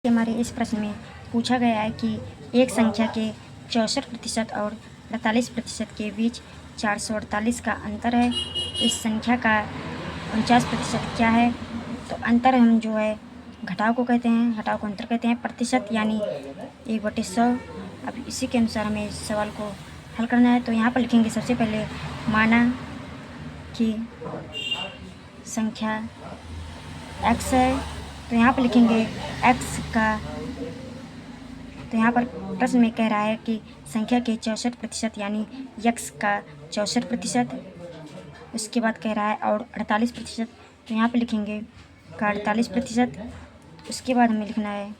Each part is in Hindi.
हमारे इस प्रश्न में पूछा गया है कि एक संख्या के 64% और 48% के बीच 448 का अंतर है। इस संख्या का 49% क्या है? तो अंतर हम जो है घटाव को कहते हैं, घटाव को अंतर कहते हैं। प्रतिशत यानी 1/100। अब इसी के अनुसार हमें इस सवाल को हल करना है। तो यहाँ पर लिखेंगे सबसे पहले माना कि संख्या x है, तो यहाँ पर लिखेंगे x का, तो यहाँ पर प्रश्न में कह रहा है कि संख्या के 64% यानी x का 64%। उसके बाद कह रहा है और 48%, तो यहाँ पर लिखेंगे का 48%। उसके बाद हमें लिखना है,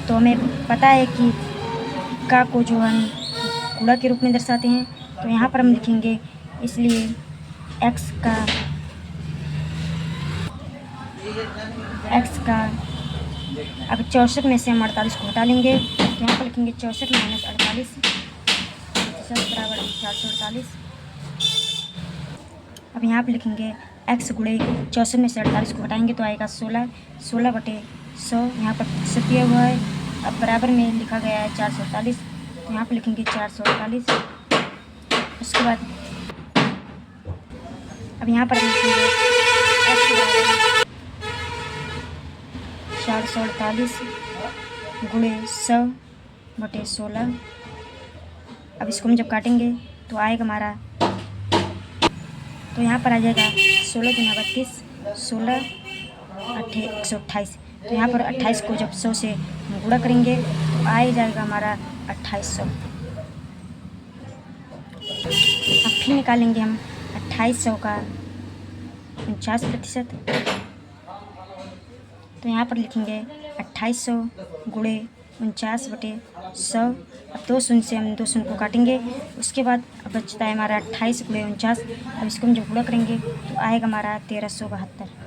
तो हमें पता है कि का को जो हम गुणा के रूप में दर्शाते हैं, तो यहाँ पर हम लिखेंगे इसलिए x का अब 64 में से हम 48 को हटा लेंगे, तो यहाँ पर लिखेंगे 64 - 48 बराबर 448। अब यहाँ पर लिखेंगे x गुणे 64 में से 48 को हटाएंगे तो आएगा 16/100। यहाँ पर प्रतिशत दिया हुआ है। अब बराबर में लिखा गया है 448, तो यहाँ पर लिखेंगे 448। उसके बाद अब यहाँ पर लिखेंगे x बराबर 448 गुणे 100/16। अब इसको हम जब काटेंगे तो आएगा हमारा, तो यहाँ पर आ जाएगा 16 × 32, 16 128। तो यहाँ पर 28 को जब 100 से गुणा करेंगे तो आ ही जाएगा हमारा 2800। अब फिर निकालेंगे हम 2800 का 49%, तो यहाँ पर लिखेंगे 2800 गुणे 49/100। अब 2 शून्य से हम 2 शून्य को काटेंगे। उसके बाद अब बचता है हमारा 28 गुणे 49। अब इसको हम जब गुणा करेंगे तो आएगा हमारा 1372।